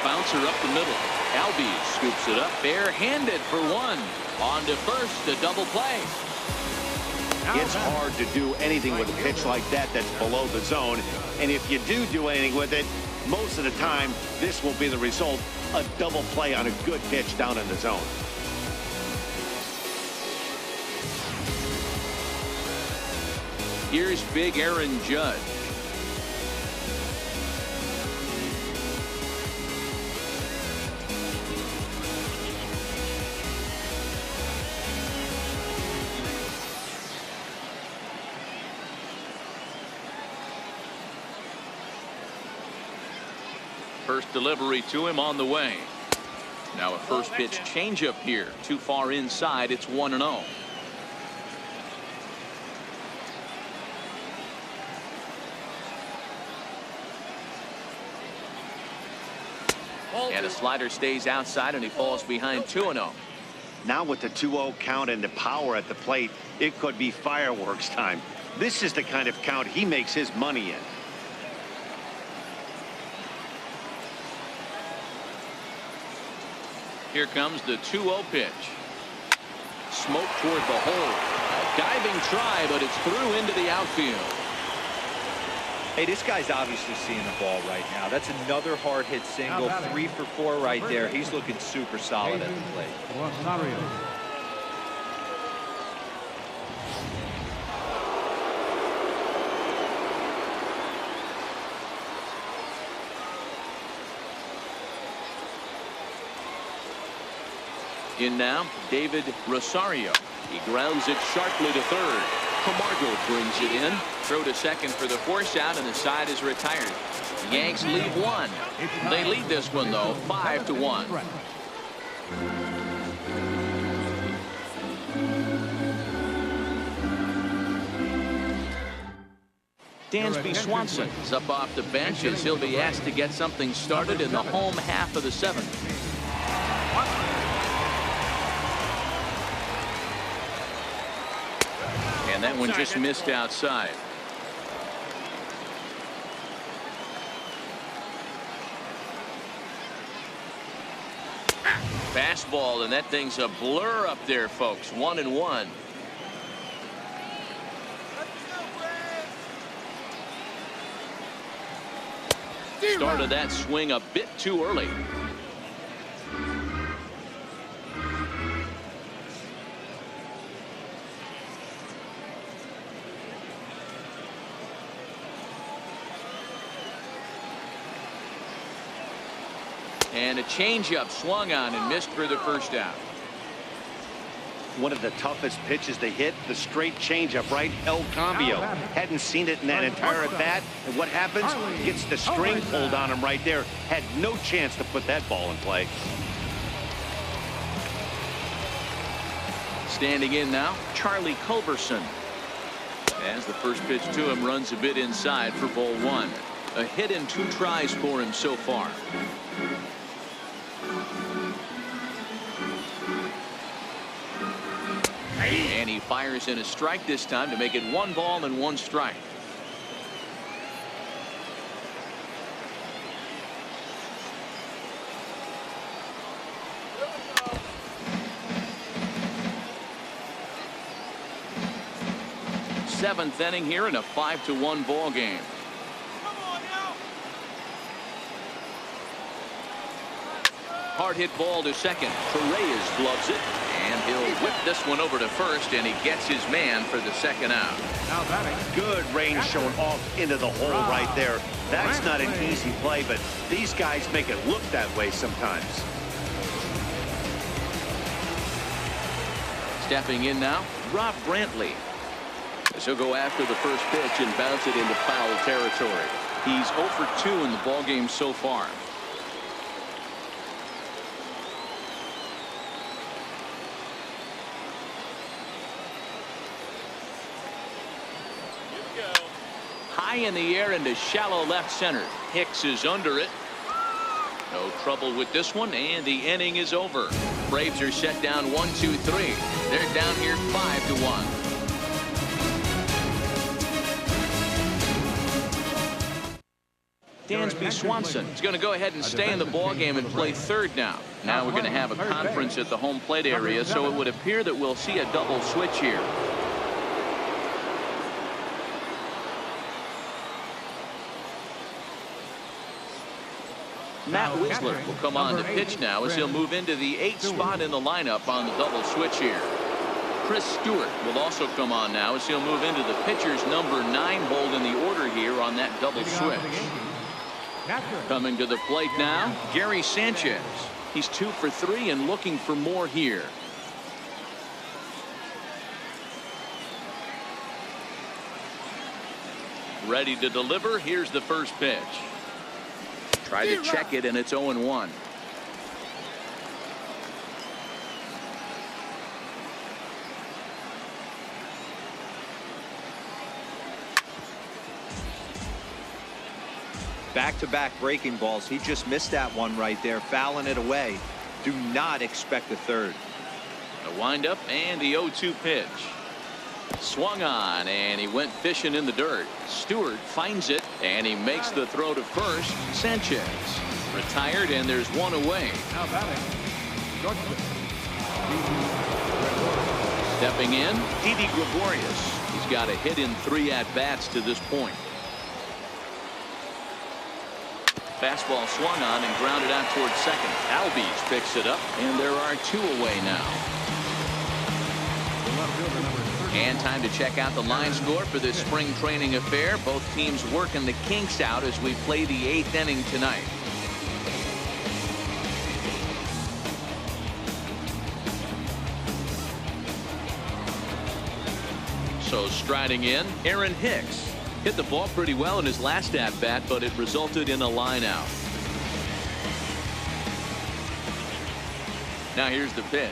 Bouncer up the middle. Albies scoops it up bare-handed for 1. On to first, a double play. It's hard to do anything with a pitch like that that's below the zone. And if you do anything with it, most of the time, this will be the result. A double play on a good pitch down in the zone. Here's big Aaron Judge. First delivery to him on the way. Now a first pitch changeup here. Too far inside. It's 1-0. And a slider stays outside, and he falls behind 2-0. Now with the 2-0 count and the power at the plate, it could be fireworks time. This is the kind of count he makes his money in. Here comes the 2-0 pitch. Smoke toward the hole. A diving try, but it's through into the outfield. Hey, this guy's obviously seeing the ball right now. That's another hard hit single. 3 for 4 right there. He's looking super solid at the plate. Rosario. In now, David Rosario. He grounds it sharply to third. Camargo brings it in. Throw to second for the force out, and the side is retired. Yanks lead one. They lead this one, though, 5-1. Dansby Swanson is up off the bench as he'll be asked to get something started in the home half of the 7th. And that one just missed outside. Fastball, and that thing's a blur up there, folks. 1-1. Started that swing a bit too early. And a changeup swung on and missed for the first out. One of the toughest pitches to hit, the straight changeup, right? El Cambio. Hadn't seen it in that entire at bat. And what happens? Gets the string pulled on him right there. Had no chance to put that ball in play. Standing in now, Charlie Culberson. As the first pitch to him runs a bit inside for ball 1. A hit in 2 tries for him so far. And he fires in a strike this time to make it 1 ball and 1 strike. Seventh inning here in a 5-1 ball game. Hard hit ball to second. Torreyes gloves it, and he'll whip this one over to first, and he gets his man for the second out. Good range shown off into the hole right there. That's not an easy play, but these guys make it look that way sometimes. Stepping in now, Rob Brantley. As he'll go after the first pitch and bounce it into foul territory. He's 0 for 2 in the ballgame so far. High in the air into shallow left center. Hicks is under it. No trouble with this one, and the inning is over. Braves are set down 1-2-3. They're down here 5-1. Dansby Swanson is going to go ahead and stay in the ballgame and play third now. Now we're going to have a conference at the home plate area, so it would appear that we'll see a double switch here. Matt Whistler will come on to pitch now as he'll move into the 8th spot in the lineup on the double switch here. Chris Stewart will also come on now as he'll move into the pitcher's number 9 hold in the order here on that double switch. Coming to the plate now, Gary Sanchez. He's 2 for 3 and looking for more here. Ready to deliver. Here's the first pitch. Tried to check it, and it's 0-1. Back-to-back breaking balls. He just missed that one right there, fouling it away. Do not expect a third. The windup and the 0-2 pitch. Swung on, and he went fishing in the dirt. Stewart finds it, and he makes the throw to first. Sanchez retired, and there's one away. Now batting, shortstop. Stepping in, Didi Gregorius. He's got a hit in 3 at-bats to this point. Fastball swung on and grounded out towards second. Albies picks it up, and there are 2 away now. And time to check out the line score for this spring training affair. Both teams working the kinks out as we play the 8th inning tonight. So striding in, Aaron Hicks. Hit the ball pretty well in his last at-bat, but it resulted in a line out. Now here's the pitch.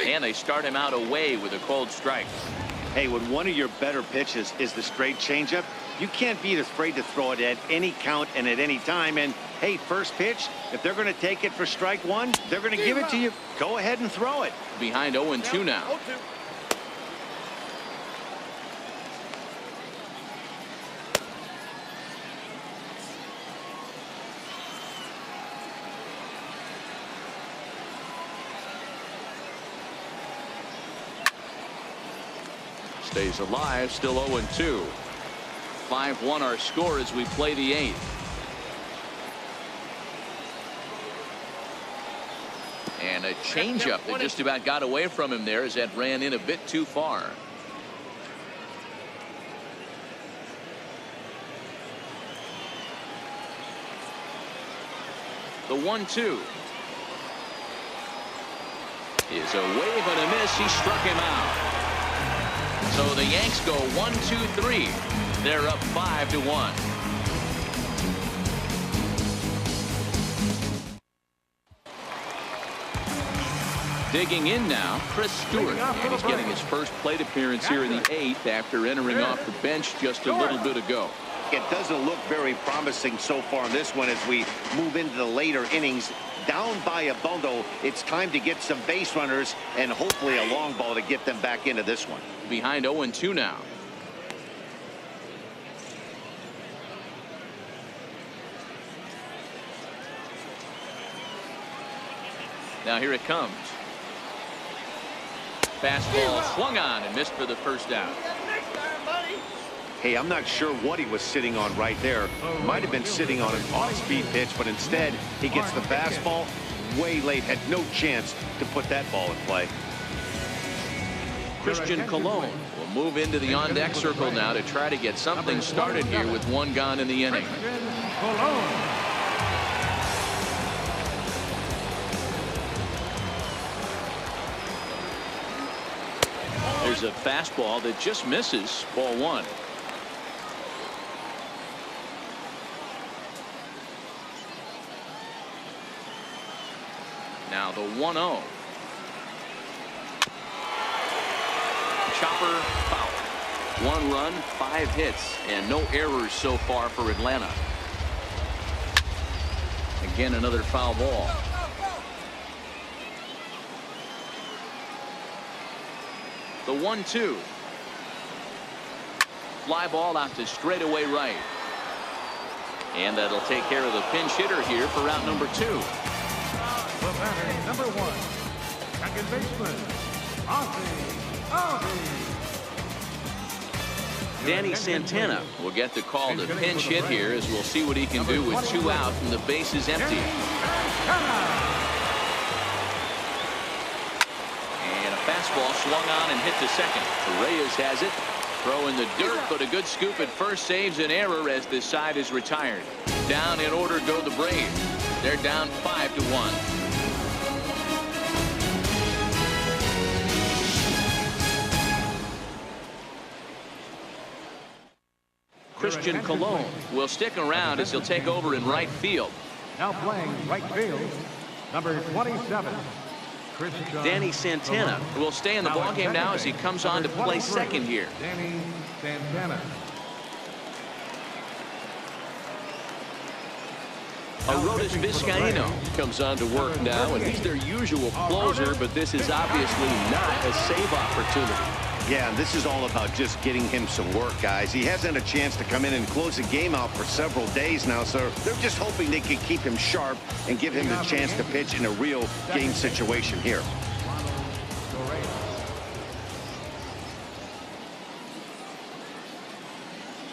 And they start him out away with a cold strike. Hey, when one of your better pitches is the straight changeup, you can't be afraid to throw it at any count and at any time. And hey, first pitch, if they're going to take it for strike 1, they're going to give it to you. Go ahead and throw it. Behind 0-2 now. 0-2. Stays alive, still 0-2. 5-1 our score as we play the 8th. And a changeup that just about got away from him there as that ran in a bit too far. The 1-2 is a wave and a miss. He struck him out. So the Yanks go 1-2-3. They're up 5-1. Digging in now, Chris Stewart, and he's getting his first plate appearance here in the 8th after entering off the bench just a little bit ago. It doesn't look very promising so far in this one as we move into the later innings. Down by a bundle, it's time to get some base runners and hopefully a long ball to get them back into this one. Behind 0-2 now. Now here it comes. Fastball swung on and missed for the first out. Hey, I'm not sure what he was sitting on right there. Might have been sitting on an off-speed pitch, but instead he gets the fastball way late. Had no chance to put that ball in play. Christian Colon will move into the on-deck circle now to try to get something started here with 1 gone in the inning. There's a fastball that just misses. Ball 1. Now the 1-0. Chopper foul. 1 run, 5 hits, and no errors so far for Atlanta. Again, another foul ball. The 1-2. Fly ball out to straightaway right. And that'll take care of the pinch hitter here for route number 2. The batter, number 1, second baseman, Ozzie. Danny Santana will get the call to pinch hit here as we'll see what he can do with 2 out and the bases empty. And a fastball swung on and hit to second. Reyes has it. Throw in the dirt, but a good scoop at first saves an error as this side is retired. Down in order go the Braves. They're down 5-1. Christian Colon will stick around as he'll take over in right field. Now playing right field, number 27. Danny Santana will stay in the ballgame now as he comes on to play second here. Danny Santana. Arodys Vizcaíno comes on to work now, and he's their usual closer, but this is obviously not a save opportunity. Yeah, this is all about just getting him some work, guys. He hasn't had a chance to come in and close the game out for several days now, so they're just hoping they can keep him sharp and give him the chance to pitch in a real game situation here.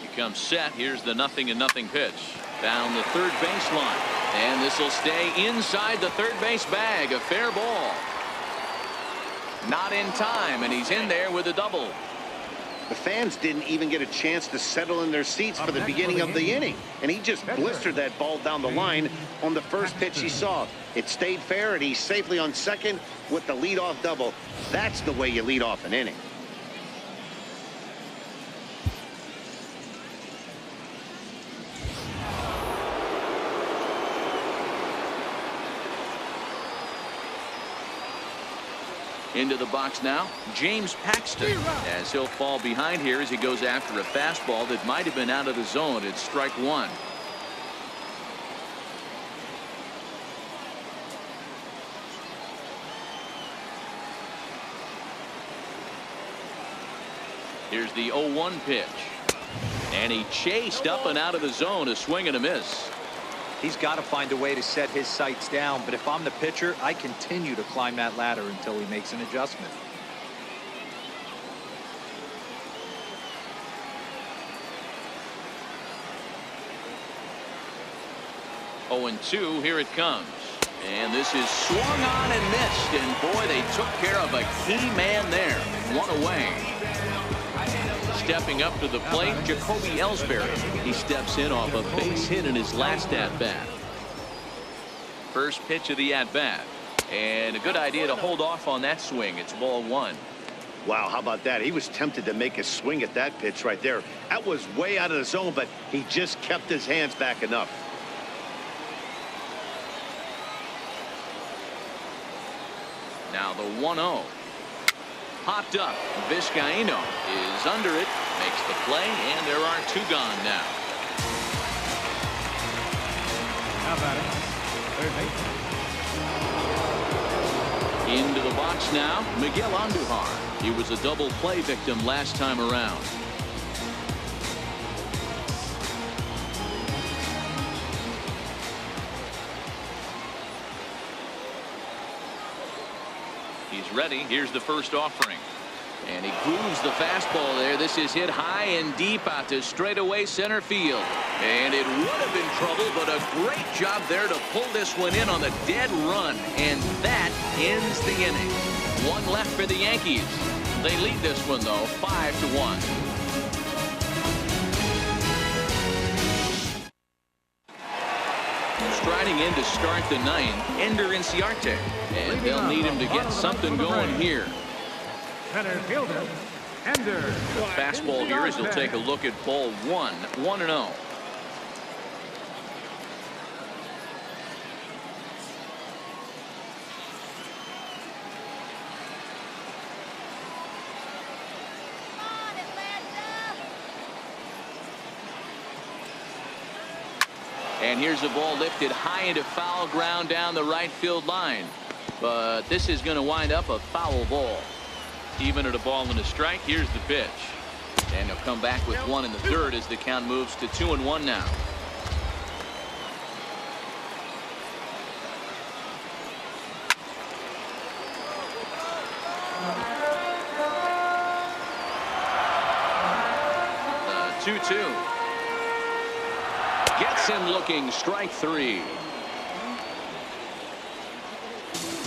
He comes set. Here's the 0-0 pitch. Down the third baseline. And this will stay inside the third base bag. A fair ball. Not in time, and he's in there with a double. The fans didn't even get a chance to settle in their seats for the beginning of the inning, and he just blistered that ball down the line on the first pitch he saw. It stayed fair, and he's safely on second with the leadoff double. That's the way you lead off an inning. Into the box now, James Paxton, as he'll fall behind here as he goes after a fastball that might have been out of the zone. It's strike one. Here's the 0-1 pitch. And he chased up and out of the zone, a swing and a miss. He's got to find a way to set his sights down, but if I'm the pitcher, I continue to climb that ladder until he makes an adjustment. Oh, and 2, here it comes. And this is swung on and missed, and boy, they took care of a key man there. One away. Stepping up to the plate, Jacoby Ellsbury. He steps in off a base hit in his last at-bat. First pitch of the at-bat. And a good idea to hold off on that swing. It's ball one. Wow, how about that? He was tempted to make a swing at that pitch right there. That was way out of the zone, but he just kept his hands back enough. Now the 1-0. Popped up. Vizcaíno is under it, makes the play, and there are 2 gone now. How about it? Third base. Into the box now, Miguel Andujar. He was a double play victim last time around. He's ready. Here's the first offering. And he grooves the fastball there. This is hit high and deep out to straightaway center field. And it would have been trouble, but a great job there to pull this one in on the dead run. And that ends the inning. One left for the Yankees. They lead this one, though, 5-1. Striding in to start the 9th, Ender Inciarte. And they'll need him to get something going here. Center fielder, Ender. The fastball here as he'll take a look at ball 1, 1-0. And here's a ball lifted high into foul ground down the right field line. But this is going to wind up a foul ball. Even at a ball and a strike, here's the pitch. And he'll come back with 1 in the 3rd as the count moves to 2-1 now. The 2-2. Gets him looking, strike 3.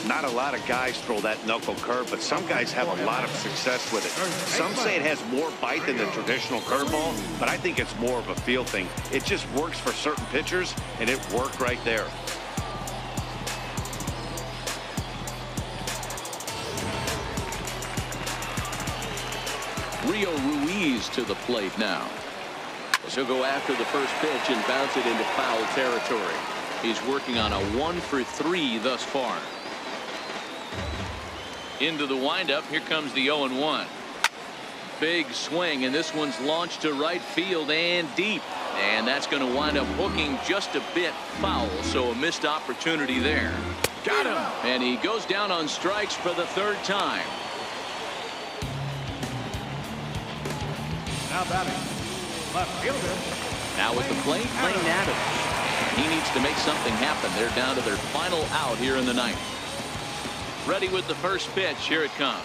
Not a lot of guys throw that knuckle curve, but some guys have a lot of success with it. Some say it has more bite than the traditional curveball, but I think it's more of a feel thing. It just works for certain pitchers, and it worked right there. Rio Ruiz to the plate now. So go after the first pitch and bounce it into foul territory. He's working on a 1-for-3 thus far. Into the windup. Here comes the 0-1. Big swing, and this one's launched to right field and deep. And that's going to wind up hooking just a bit foul, so a missed opportunity there. Got him! And he goes down on strikes for the third time. Now batting, left fielder. Now at the plate, Lane Adams. He needs to make something happen. They're down to their final out here in the ninth. Ready with the first pitch. Here it comes.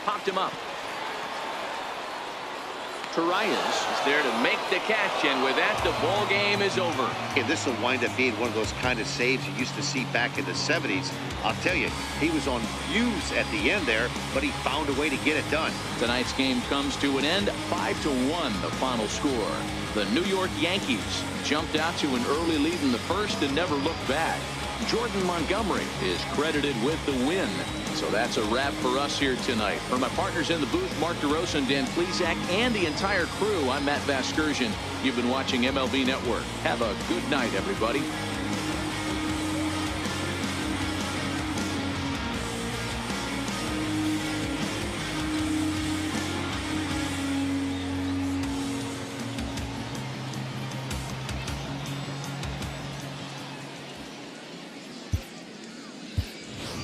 Popped him up. Torreyes is there to make the catch, and with that, the ball game is over. And this will wind up being one of those kind of saves you used to see back in the 70s. I'll tell you, he was on views at the end there, but he found a way to get it done. Tonight's game comes to an end, 5-1 the final score. The New York Yankees jumped out to an early lead in the first and never looked back. Jordan Montgomery is credited with the win. So that's a wrap for us here tonight. For my partners in the booth, Mark DeRosa and Dan Plesac, and the entire crew, I'm Matt Vasgersian. You've been watching MLB Network. Have a good night, everybody.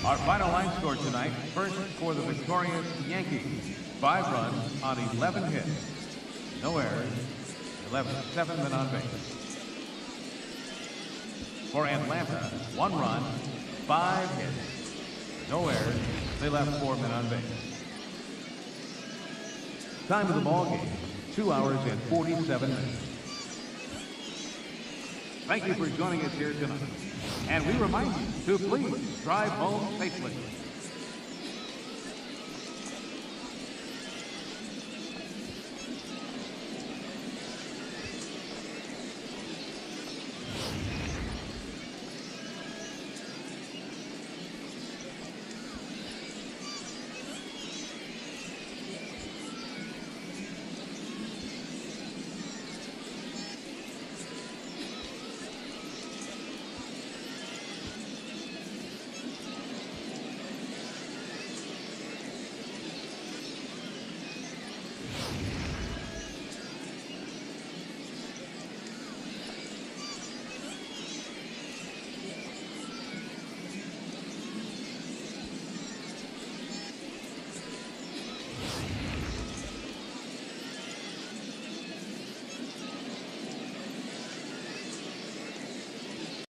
Our final line score tonight, first for the victorious Yankees, 5 runs on 11 hits, no errors, 7 men on base. For Atlanta, 1 run, 5 hits, no errors, they left 4 men on base. Time of the ball game, 2 hours and 47 minutes. Thank you for joining us here tonight. And we remind you to please drive home safely.